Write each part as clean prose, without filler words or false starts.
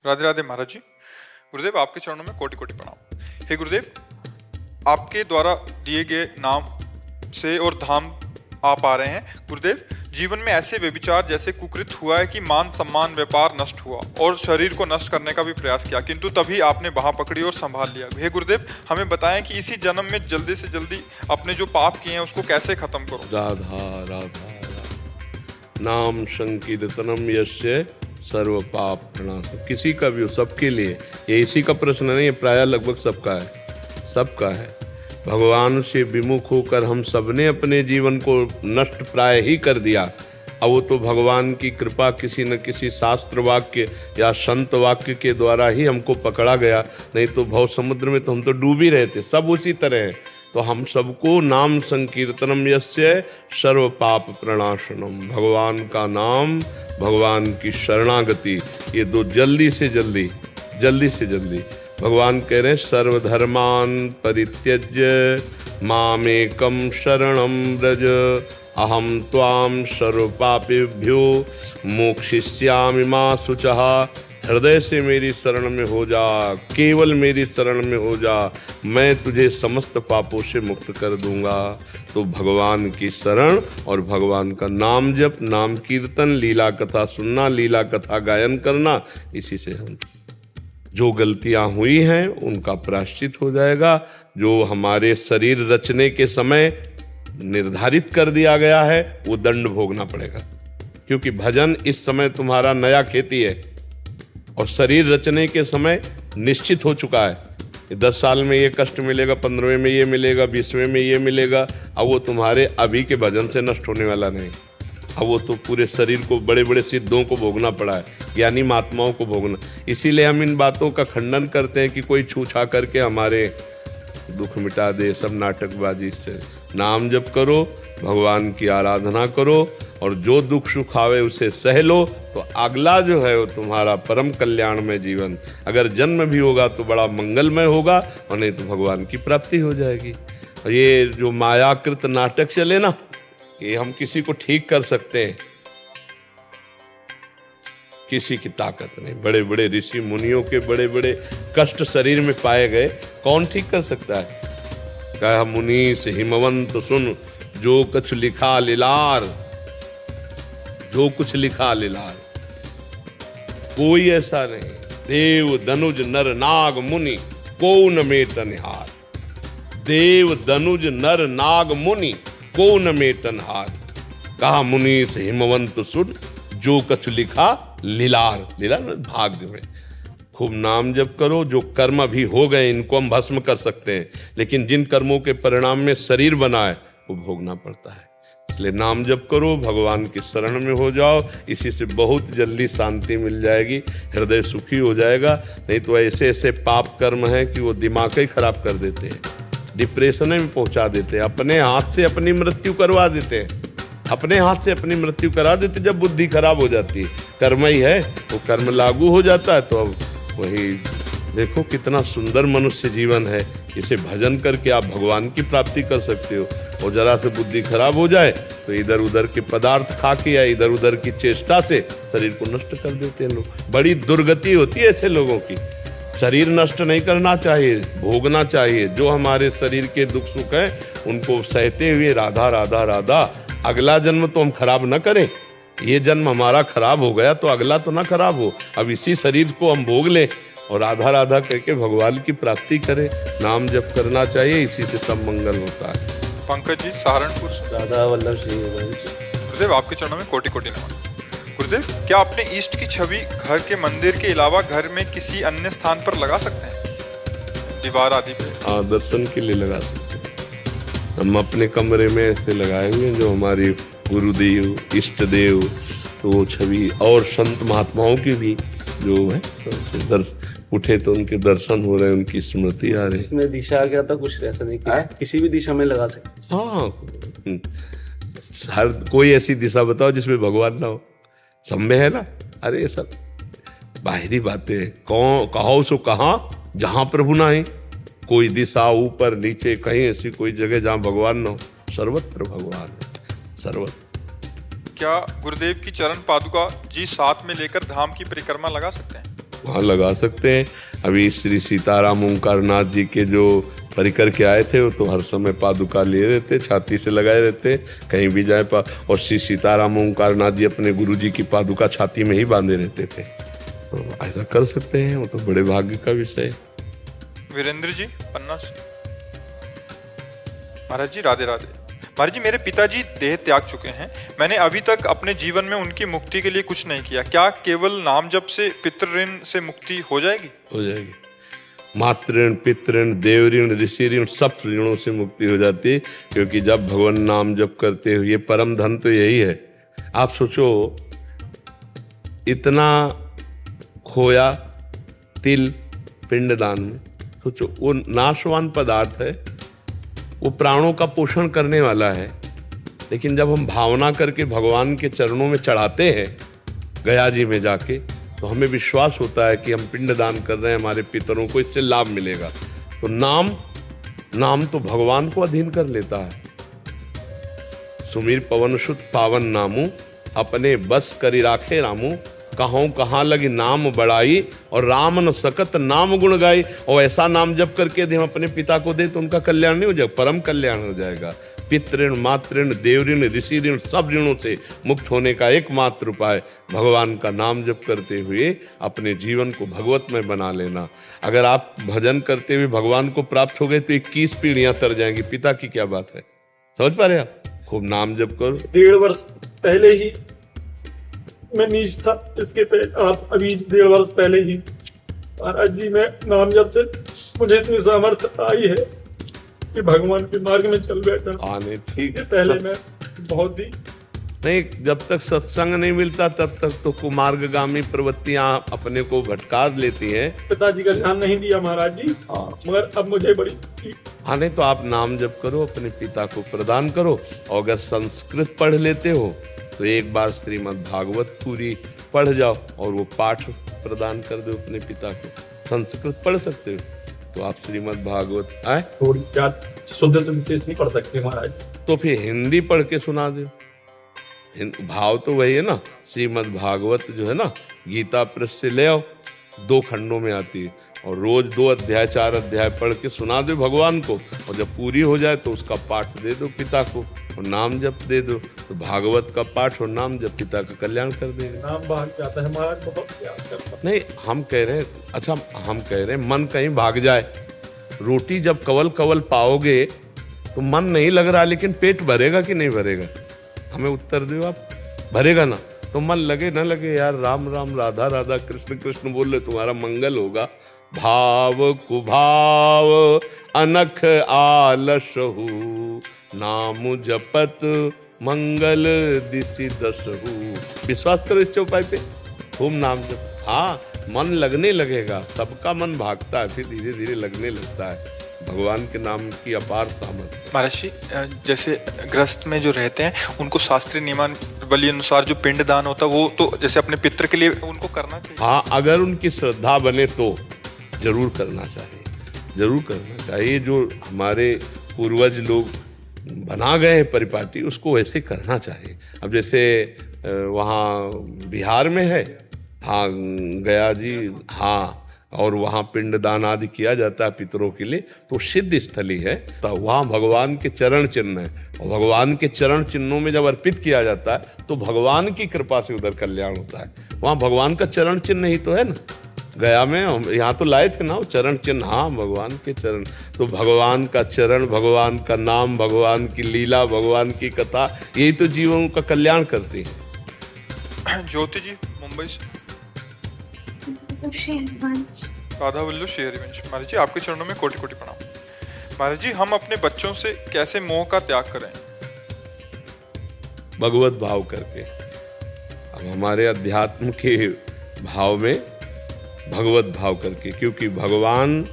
राधे राधे महाराज जी। गुरुदेव आपके चरणों में कोटि कोटि प्रणाम। हे गुरुदेव, आपके द्वारा दिए गए नाम से और धाम आप आ रहे हैं। गुरुदेव, जीवन में ऐसे व्यभिचार जैसे कुकृत हुआ है कि मान सम्मान व्यापार नष्ट हुआ और शरीर को नष्ट करने का भी प्रयास किया, किंतु तभी आपने बाह पकड़ी और संभाल लिया। हे गुरुदेव, हमें बताएं कि इसी जन्म में जल्दी से जल्दी अपने जो पाप किए हैं उसको कैसे खत्म करूं। राधा राधा नाम संकीर्तनम यस्य सर्व पाप प्रणाश। किसी का भी हो, सबके लिए ये इसी का प्रश्न नहीं है, प्रायः लगभग सबका है। भगवान से विमुख होकर हम सबने अपने जीवन को नष्ट प्राय ही कर दिया। अब वो तो भगवान की कृपा किसी न किसी शास्त्र वाक्य या संत वाक्य के द्वारा ही हमको पकड़ा गया, नहीं तो भव समुद्र में तो हम तो डूब ही रहे थे। सब उसी तरह है। तो हम सबको नाम संकीर्तनम यस्य सर्व पाप प्रणाशनम, भगवान का नाम, भगवान की शरणागति, ये दो जल्दी से जल्दी भगवान कह रहे हैं सर्वधर्मान परित्यज्य मामेकम शरणम व्रज अहम त्वाम सर्वपापेभ्यो मोक्षयिष्यामि मा शुचः। हृदय से मेरी शरण में हो जा, केवल मेरी शरण में हो जा, मैं तुझे समस्त पापों से मुक्त कर दूंगा। तो भगवान की शरण और भगवान का नाम जप, नाम कीर्तन, लीला कथा सुनना, लीला कथा गायन करना, इसी से हम जो गलतियां हुई हैं उनका प्रायश्चित हो जाएगा। जो हमारे शरीर रचने के समय निर्धारित कर दिया गया है वो दंड भोगना पड़ेगा, क्योंकि भजन इस समय तुम्हारा नया खेती है और शरीर रचने के समय निश्चित हो चुका है। 10 साल में ये कष्ट मिलेगा, 15वें में ये मिलेगा, 20वें में ये मिलेगा। अब वो तुम्हारे अभी के भजन से नष्ट होने वाला नहीं। अब वो तो पूरे शरीर को, बड़े बड़े सिद्धों को भोगना पड़ा है, ज्ञानी महात्माओं को भोगना। इसीलिए हम इन बातों का खंडन करते हैं कि कोई छू छा करके हमारे दुख मिटा दे, सब नाटकबाजी से। नाम जप करो, भगवान की आराधना करो और जो दुख सुख आवे उसे सह लो, तो अगला जो है वो तुम्हारा परम कल्याण में जीवन, अगर जन्म भी होगा तो बड़ा मंगलमय होगा और नहीं तो भगवान की प्राप्ति हो जाएगी। और ये जो मायाकृत नाटक चले ना, ये हम किसी को ठीक कर सकते हैं, किसी की ताकत नहीं। बड़े बड़े ऋषि मुनियों के बड़े बड़े कष्ट शरीर में पाए गए, कौन ठीक कर सकता है। कहा मुनीस हिमवंत सुन, जो कुछ लिखा लीलार, जो कुछ लिखा लीलार, कोई ऐसा नहीं। देव धनुज नर नाग मुनि को न मेट निहार, देव धनुज नर नाग मुनि को न मेटन हार। कहा मुनीस हिमवंत सुन, जो कछ लिखा लीलार, लीलार भाग्य में। खूब नाम जप करो। जो कर्म भी हो गए इनको हम भस्म कर सकते हैं, लेकिन जिन कर्मों के परिणाम में शरीर बना है वो भोगना पड़ता है। इसलिए नाम जप करो, भगवान की शरण में हो जाओ, इसी से बहुत जल्दी शांति मिल जाएगी, हृदय सुखी हो जाएगा। नहीं तो ऐसे ऐसे पाप कर्म हैं कि वो दिमाग ही खराब कर देते हैं, डिप्रेशन में पहुंचा देते हैं, अपने हाथ से अपनी मृत्यु करवा देते हैं, अपने हाथ से अपनी मृत्यु करा देते जब बुद्धि खराब हो जाती है। कर्म ही है, वो कर्म लागू हो जाता है। तो अब वही देखो कितना सुंदर मनुष्य जीवन है। इसे भजन करके आप भगवान की प्राप्ति कर सकते हो। और जरा से बुद्धि खराब हो जाए तो इधर उधर के पदार्थ खा के या इधर उधर की चेष्टा से शरीर को नष्ट कर देते हैं लोग। बड़ी दुर्गति होती है ऐसे लोगों की। शरीर नष्ट नहीं करना चाहिए, भोगना चाहिए। जो हमारे शरीर के दुख सुख हैं उनको सहते हुए राधा राधा राधा, अगला जन्म तो हम खराब न करें। ये जन्म हमारा खराब हो गया तो अगला तो ना खराब हो। अब इसी शरीर को हम भोग लें और राधा राधा करके भगवान की प्राप्ति करें। नाम जप करना चाहिए, इसी से सब मंगल होता है। पंकज जी सहारनपुर से। राधा वल्लभ श्री गुरुदेव आपके चरणों में कोटि कोटि नमन। गुरुदेव, क्या अपने इष्ट की छवि घर के मंदिर के अलावा घर में किसी अन्य स्थान पर लगा सकते हैं, दीवार आदि पे? हाँ, दर्शन के लिए लगा सकते हैं। हम अपने कमरे में ऐसे लगाएंगे जो हमारी गुरुदेव, इष्ट देव, तो छवि और संत महात्माओं की भी जो है तो उठे तो उनके दर्शन हो रहे हैं, उनकी स्मृति आ रही है। इसमें दिशा क्या था, कुछ ऐसा नहीं किसी भी दिशा में लगा सकते। हाँ, हर कोई ऐसी दिशा बताओ जिसमें भगवान ना हो, संभव है ना। अरे ये सब बाहरी बातें, कहो सो कहाँ, जहाँ प्रभु ना है। कोई दिशा ऊपर नीचे कहीं ऐसी कोई जगह जहाँ भगवान ना हो, सर्वत्र भगवान है, सर्वत्र। क्या गुरुदेव की चरण पादुका जी साथ में लेकर धाम की परिक्रमा लगा सकते हैं? हाँ लगा सकते हैं। अभी श्री सीताराम ओंकारनाथ जी के जो परिकर के आए थे वो तो हर समय पादुका लिए रहते, छाती से लगाए रहते, कहीं भी जाए और श्री सीताराम ओंकारनाथ जी अपने गुरु जी की पादुका छाती में ही बांधे रहते थे। तो ऐसा कर सकते हैं, वो तो बड़े भाग्य का विषय है। वीरेंद्र जी पन्ना से। महाराज जी राधे राधे। महाराज जी मेरे पिताजी देह त्याग चुके हैं, मैंने अभी तक अपने जीवन में उनकी मुक्ति के लिए कुछ नहीं किया, क्या केवल नाम जप से पितृ ऋण से मुक्ति हो जाएगी? हो जाएगी। मातृ पितृ ऋण, देव ऋण, ऋषि ऋण, सब ऋणों से मुक्ति हो जाती है, क्योंकि जब भगवान नाम जप करते हुए परम धन तो यही है। आप सोचो इतना खोया तिल पिंडदान में, सोचो वो नाशवान पदार्थ है, वो प्राणों का पोषण करने वाला है, लेकिन जब हम भावना करके भगवान के चरणों में चढ़ाते हैं गया जी में जाके, तो हमें विश्वास होता है कि हम पिंडदान कर रहे हैं, हमारे पितरों को इससे लाभ मिलेगा। तो नाम तो भगवान को अधीन कर लेता है। सुमीर पवन सुत पावन नामू, अपने बस करी राखे रामू, कहूँ कहाँ लगी नाम बढ़ाई, और राम न सकत नाम गुण गाई। और ऐसा नाम जप करके यदि हम अपने पिता को दे तो उनका कल्याण नहीं हो जाएगा, परम कल्याण हो जाएगा। पितृण, मातृण, देव ऋण, ऋषि ऋण, सब ऋणों से मुक्त होने का एकमात्र उपाय भगवान का नाम जप करते हुए अपने जीवन को भगवतमय बना लेना। अगर आप भजन करते हुए भगवान को प्राप्त हो गए तो 21 पीढ़ियां तर जाएंगी। पिता की क्या बात है, समझ पा रहे आप? खूब नाम जप करो। 1.5 वर्ष पहले ही मैं नीच था, इसके पहले आप अभी 1.5 वर्ष पहले ही महाराज जी मैं नाम जप से मुझे इतनी सामर्थ्य आई है कि भगवान के मार्ग में चल बैठा। आने ठीक है, पहले मैं बहुत ही नहीं, जब तक सत्संग नहीं मिलता तब तक तो कुमार्गगामी प्रवृत्तियां अपने को भटका लेती हैं। पिताजी का ध्यान नहीं दिया महाराज जी, मगर अब मुझे बड़ी हाँ नहीं तो आप नाम जप करो, अपने पिता को प्रदान करो। और अगर संस्कृत पढ़ लेते हो तो एक बार श्रीमद् भागवत पूरी पढ़ जाओ और वो पाठ प्रदान कर दो अपने पिता को। संस्कृत पढ़ सकते हो तो आप श्रीमद् भागवत आए थोड़ी क्या शुद्ध तो विशेष नहीं पढ़ सकते महाराज, तो फिर हिंदी पढ़ के सुना दो। भाव तो वही है ना। श्रीमद् भागवत जो है ना, गीता प्रेस से ले आओ, 2 खंडों में आती है, और रोज 2 अध्याय 4 अध्याय पढ़ के सुना दो भगवान को, और जब पूरी हो जाए तो उसका पाठ दे दो पिता को और नाम जप दे दो। तो भागवत का पाठ और नाम जप पिता का कल्याण कर देगा। नाम भाग जाता है महाराज, बहुत प्रयास करता नहीं हम कह रहे हैं, अच्छा हम कह रहे हैं मन कहीं भाग जाए। रोटी जब कवल कवल पाओगे तो मन नहीं लग रहा, लेकिन पेट भरेगा कि नहीं भरेगा? हमें उत्तर दो आप। भरेगा ना? तो मन लगे ना लगे यार, राम राम राधा राधा कृष्ण कृष्ण बोल ले, तुम्हारा मंगल होगा। भाव कुभाव अनख आलसहु, नाम जपत मंगल दिशि दसहु। विश्वास करो इस चौपाई पे, खूब नाम जप। हाँ मन लगने लगेगा, सबका मन भागता है, फिर धीरे धीरे लगने लगता है। भगवान के नाम की अपार सामर्थ्य। महाराज जी जैसे ग्रस्त में जो रहते हैं उनको शास्त्रीय नियमावली अनुसार जो पिंडदान होता है वो तो जैसे अपने पितृ के लिए उनको करना चाहिए। हाँ अगर उनकी श्रद्धा बने तो जरूर करना चाहिए, जरूर करना चाहिए। जो हमारे पूर्वज लोग बना गए हैं परिपाटी, उसको वैसे करना चाहिए। अब जैसे वहाँ बिहार में है, हाँ गया जी, हाँ, और वहाँ पिंडदान आदि किया जाता है पितरों के लिए, तो सिद्ध स्थली है, तो वहाँ भगवान के चरण चिन्ह है, और भगवान के चरण चिन्हों में जब अर्पित किया जाता है तो भगवान की कृपा से उधर कल्याण होता है। वहाँ भगवान का चरण चिन्ह ही तो है ना। गया में यहाँ तो लाए थे ना वो चरण चिन्ह, हाँ भगवान के चरण। तो भगवान का चरण, भगवान का नाम, भगवान की लीला, भगवान की कथा, यही तो जीवों का कल्याण करती है। ज्योति जी मुंबई से। राधा वल्लभ श्री हरिवंश। महाराज जी आपके चरणों में कोटि कोटि प्रणाम। महाराज जी हम अपने बच्चों से कैसे मोह का त्याग करें? भगवत भाव करके। अब हमारे अध्यात्म के भाव में भगवत भाव करके, क्योंकि भगवान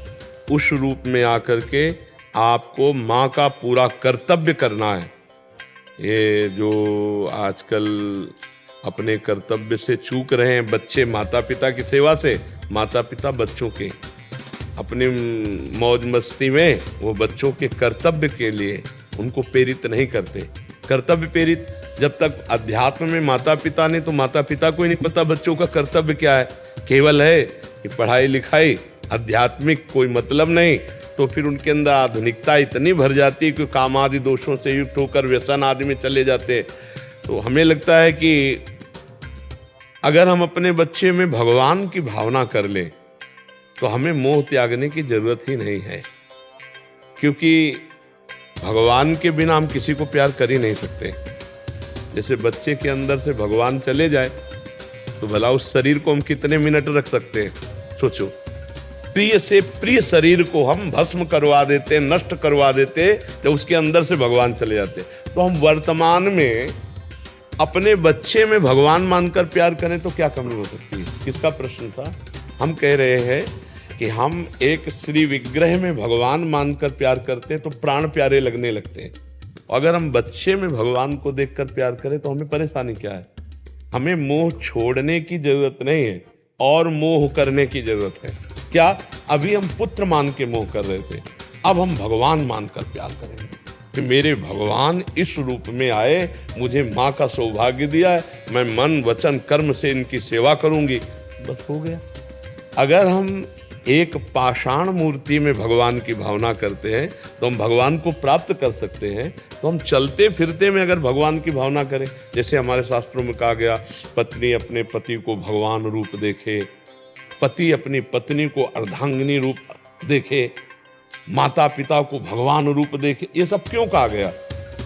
उस रूप में आकर के आपको माँ का पूरा कर्तव्य करना है। ये जो आजकल अपने कर्तव्य से चूक रहे हैं बच्चे माता पिता की सेवा से, माता पिता बच्चों के अपनी मौज मस्ती में वो बच्चों के कर्तव्य के लिए उनको प्रेरित नहीं करते। कर्तव्य प्रेरित जब तक अध्यात्म में माता पिता ने, तो माता पिता को ही नहीं पता बच्चों का कर्तव्य क्या है। केवल है कि पढ़ाई लिखाई आध्यात्मिक कोई मतलब नहीं, तो फिर उनके अंदर आधुनिकता इतनी भर जाती है कि काम आदि दोषों से युक्त होकर व्यसन आदि में चले जाते। तो हमें लगता है कि अगर हम अपने बच्चे में भगवान की भावना कर लें तो हमें मोह त्यागने की जरूरत ही नहीं है, क्योंकि भगवान के बिना हम किसी को प्यार कर ही नहीं सकते। जैसे बच्चे के अंदर से भगवान चले जाए तो भला उस शरीर को हम कितने मिनट रख सकते हैं? सोचो, प्रिय से प्रिय शरीर को हम भस्म करवा देते, नष्ट करवा देते, जब उसके अंदर से भगवान चले जाते। तो हम वर्तमान में अपने बच्चे में भगवान मानकर प्यार करें तो क्या कमी हो सकती है? किसका प्रश्न था? हम कह रहे हैं कि हम एक श्री विग्रह में भगवान मानकर प्यार करते हैं तो प्राण प्यारे लगने लगते हैं। अगर हम बच्चे में भगवान को देखकर प्यार करें तो हमें परेशानी क्या है? हमें मोह छोड़ने की जरूरत नहीं है और मोह करने की जरूरत है। क्या? अभी हम पुत्र मान के मोह कर रहे थे, अब हम भगवान मानकर प्यार करेंगे कि मेरे भगवान इस रूप में आए, मुझे माँ का सौभाग्य दिया है, मैं मन वचन कर्म से इनकी सेवा करूंगी, बस हो गया। अगर हम एक पाषाण मूर्ति में भगवान की भावना करते हैं तो हम भगवान को प्राप्त कर सकते हैं। तो हम चलते फिरते में अगर भगवान की भावना करें, जैसे हमारे शास्त्रों में कहा गया, पत्नी अपने पति को भगवान रूप देखे, पति अपनी पत्नी को अर्धांगिनी रूप देखे, माता पिता को भगवान रूप देखे। ये सब क्यों कहा गया?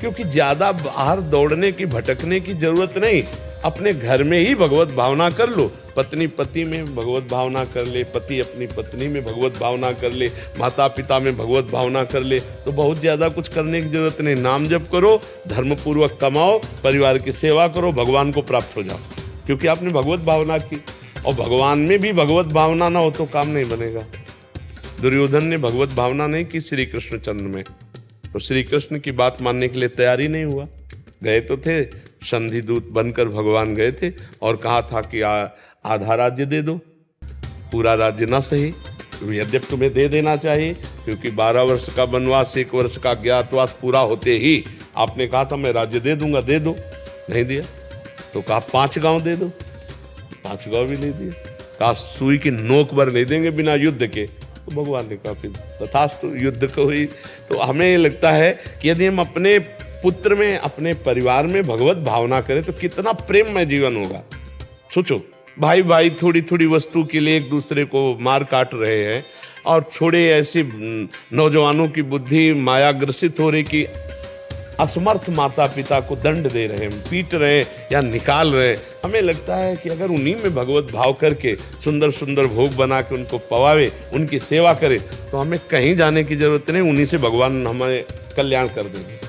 क्योंकि ज्यादा बाहर दौड़ने की भटकने की जरूरत नहीं, अपने घर में ही भगवत भावना कर लो। पत्नी पति में भगवत भावना कर ले, पति अपनी पत्नी में भगवत भावना कर ले, माता पिता में भगवत भावना कर ले, तो बहुत ज्यादा कुछ करने की जरूरत नहीं। नाम जप करो, धर्म पूर्वक कमाओ, परिवार की सेवा करो, भगवान को प्राप्त हो जाओ, क्योंकि आपने भगवत भावना की। और भगवान में भी भगवत भावना ना हो तो काम नहीं बनेगा। दुर्योधन ने भगवत भावना नहीं की श्री कृष्ण चंद्र में, तो श्री कृष्ण की बात मानने के लिए तैयार ही नहीं हुआ। गए तो थे, संधि दूत बनकर भगवान गए थे और कहा था कि आधा राज्य दे दो, पूरा राज्य ना सही, यद्यप तुम्हें दे देना चाहिए, क्योंकि 12 वर्ष का वनवास, 1 वर्ष का ज्ञातवास पूरा होते ही आपने कहा था मैं राज्य दे दूंगा, दे दो, नहीं दिया। तो कहा 5 गांव दे दो, 5 गांव भी नहीं दिए। कहा सुई की नोक भर नहीं देंगे बिना युद्ध के, तो भगवान ने कहा फिर तथास्तु, युद्ध को ही। तो हमें ये लगता है कि यदि हम अपने पुत्र में, अपने परिवार में भगवत भावना करें तो कितना प्रेममय जीवन होगा। सोचो, भाई भाई थोड़ी थोड़ी वस्तु के लिए एक दूसरे को मार काट रहे हैं, और थोड़े ऐसे नौजवानों की बुद्धि माया ग्रसित हो रही कि असमर्थ माता पिता को दंड दे रहे हैं, पीट रहे हैं या निकाल रहे हैं। हमें लगता है कि अगर उन्हीं में भगवत भाव करके सुंदर सुंदर भोग बना के उनको पवावे, उनकी सेवा करे, तो हमें कहीं जाने की जरूरत नहीं, उन्हीं से भगवान हमें कल्याण कर देंगे।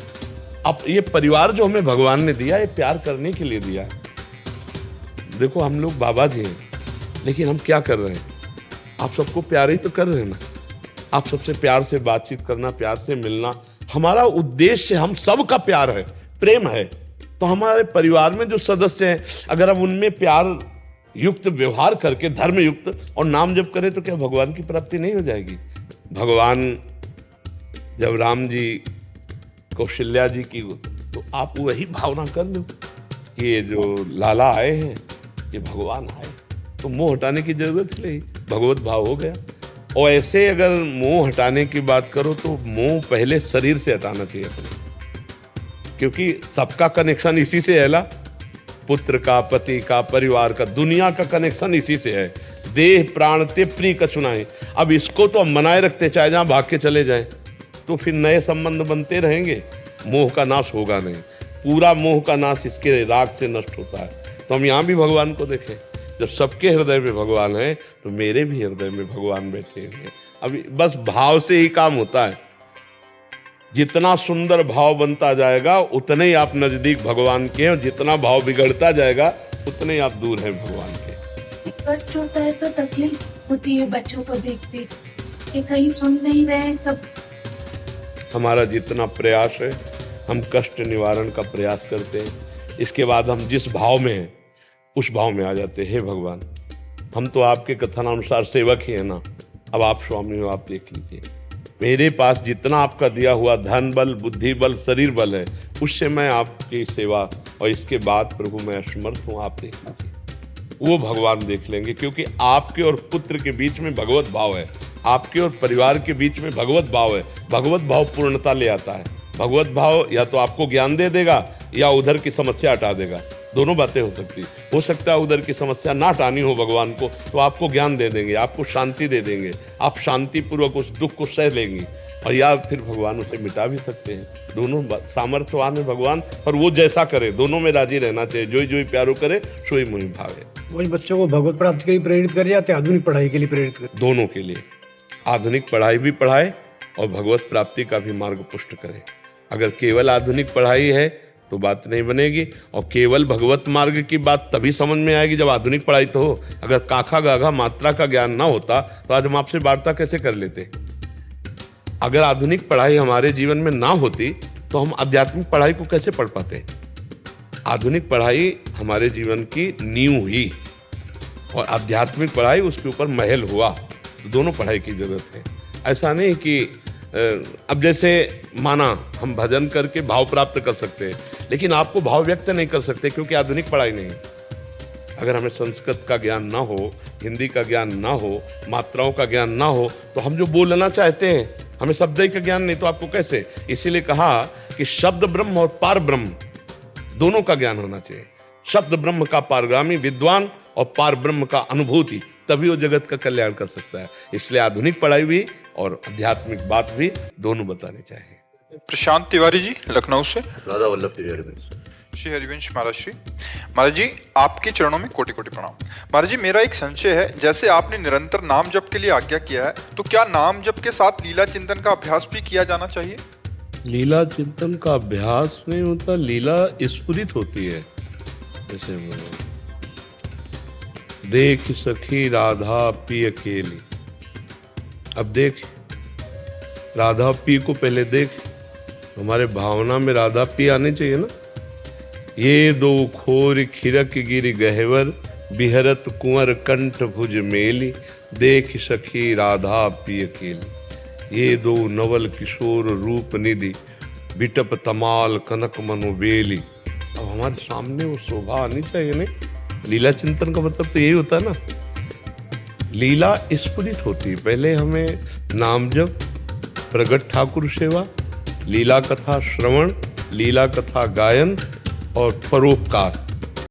अब ये परिवार जो हमें भगवान ने दिया, ये प्यार करने के लिए दिया है। देखो, हम लोग बाबा जी हैं, लेकिन हम क्या कर रहे हैं? आप सबको प्यार ही तो कर रहे हैं ना। आप सबसे प्यार से बातचीत करना, प्यार से मिलना, हमारा उद्देश्य हम सबका प्यार है, प्रेम है। तो हमारे परिवार में जो सदस्य हैं, अगर हम उनमें प्यार युक्त व्यवहार करके, धर्म युक्त और नाम जप करें, तो क्या भगवान की प्राप्ति नहीं हो जाएगी? भगवान जब राम जी कौशल्या जी की, तो आप वही भावना कर लो कि ये जो लाला आए हैं ये भगवान आए, तो मोह हटाने की जरूरत नहीं, भगवत भाव हो गया। और ऐसे अगर मोह हटाने की बात करो तो मोह पहले शरीर से हटाना चाहिए अपने, क्योंकि सबका कनेक्शन इसी से है ना, पुत्र का, पति का, परिवार का, दुनिया का कनेक्शन इसी से है। देह प्राण ते प्रिय कछु नहीं। अब इसको तो हम बनाए रखते, चाहे जहां भाग के चले जाएं, तो फिर नए संबंध बनते रहेंगे, मोह का नाश होगा नहीं। पूरा मोह का नाश इसके राग से नष्ट होता है। तो हम यहाँ भी भगवान को देखें, जब सबके हृदय में भगवान है तो मेरे भी हृदय में भगवान बैठे हैं। अभी बस भाव से ही काम होता है। जितना सुंदर भाव बनता जाएगा उतने ही आप नजदीक भगवान के हैं, और जितना भाव बिगड़ता जाएगा उतने ही आप दूर हैं भगवान के। कष्ट होता है तो तकलीफ होती है बच्चों को देखते कि कहीं सुन नहीं रहे। कब हमारा जितना प्रयास है, हम कष्ट निवारण का प्रयास करते हैं। इसके बाद हम जिस भाव में हैं उस भाव में आ जाते हैं। हे भगवान, हम तो आपके कथनानुसार सेवक ही हैं ना, अब आप स्वामी हो, आप देख लीजिए। मेरे पास जितना आपका दिया हुआ धन बल, बुद्धि बल, शरीर बल है, उससे मैं आपकी सेवा, और इसके बाद प्रभु मैं असमर्थ हूँ, आप देख लीजिए। वो भगवान देख लेंगे, क्योंकि आपके और पुत्र के बीच में भगवत भाव है, आपके और परिवार के बीच में भगवत भाव है। भगवत भाव पूर्णता ले आता है। भगवत भाव या तो आपको ज्ञान दे देगा या उधर की समस्या हटा देगा, दोनों बातें हो सकती। हो सकता है उधर की समस्या ना हटानी हो भगवान को, तो आपको ज्ञान दे देंगे, आपको शांति दे देंगे, आप शांतिपूर्वक उस दुख को सह लेंगी, और या फिर भगवान उसे मिटा भी सकते हैं। दोनों सामर्थ्यवान है भगवान, और वो जैसा करे दोनों में राजी रहना चाहिए। जो ही प्यारो करे सोई मुहि भावे। वही बच्चों को भगवत प्राप्ति के लिए प्रेरित करे या आधुनिक पढ़ाई के लिए प्रेरित करे? दोनों के लिए। आधुनिक पढ़ाई भी पढ़ाए और भगवत प्राप्ति का भी मार्ग पुष्ट करे। अगर केवल आधुनिक पढ़ाई है तो बात नहीं बनेगी, और केवल भगवत मार्ग की बात तभी समझ में आएगी जब आधुनिक पढ़ाई तो हो। अगर काखा गाघा मात्रा का ज्ञान ना होता तो आज हम आपसे वार्ता कैसे कर लेते। अगर आधुनिक पढ़ाई हमारे जीवन में ना होती तो हम आध्यात्मिक पढ़ाई को कैसे पढ़ पाते। आधुनिक पढ़ाई हमारे जीवन की नींव हुई और आध्यात्मिक पढ़ाई उसके ऊपर महल हुआ। तो दोनों पढ़ाई की जरूरत है। ऐसा नहीं कि अब जैसे माना हम भजन करके भाव प्राप्त कर सकते हैं, लेकिन आपको भाव व्यक्त नहीं कर सकते क्योंकि आधुनिक पढ़ाई नहीं। अगर हमें संस्कृत का ज्ञान ना हो, हिंदी का ज्ञान ना हो, मात्राओं का ज्ञान ना हो, तो हम जो बोलना चाहते हैं, हमें शब्द का ज्ञान नहीं तो आपको कैसे। इसीलिए कहा कि शब्द ब्रह्म और पार ब्रह्म दोनों का ज्ञान होना चाहिए। शब्द ब्रह्म का पारगामी विद्वान और पार ब्रह्म का अनुभूति, तभी वो जगत का कल्याण कर सकता है। इसलिए आधुनिक पढ़ाई भी और आध्यात्मिक बात भी दोनों बताने चाहिए। प्रशांत तिवारी जी लखनऊ से। राधा वल्लभ तिवारी। श्री हरिवंश महाराज जी आपके चरणों में कोटि कोटि प्रणाम। महाराज जी मेरा एक संशय है, जैसे आपने निरंतर नाम जप के लिए आज्ञा किया है, तो क्या नाम जप के साथ लीला चिंतन का अभ्यास भी किया जाना चाहिए? लीला चिंतन का अभ्यास नहीं होता, लीला स्फुरित होती है। जैसे देख सखी राधा पी अकेली। अब देख राधा पी को पहले देख, हमारे भावना में राधा पी आने चाहिए ना। ये दो खोर खिरक गिर गहवर, बिहरत कुंवर कंठ भुज मेली। देख सखी राधा पी अकेली। ये दो नवल किशोर रूप निधि, बिटप तमाल कनक मनोबेली। अब हमारे सामने वो शोभा आनी चाहिए नहीं। लीला चिंतन का मतलब तो यही होता है ना। लीला स्फुरित होती है। पहले हमें नाम जप, प्रगट ठाकुर सेवा, लीला कथा श्रवण, लीला कथा गायन और परोपकार,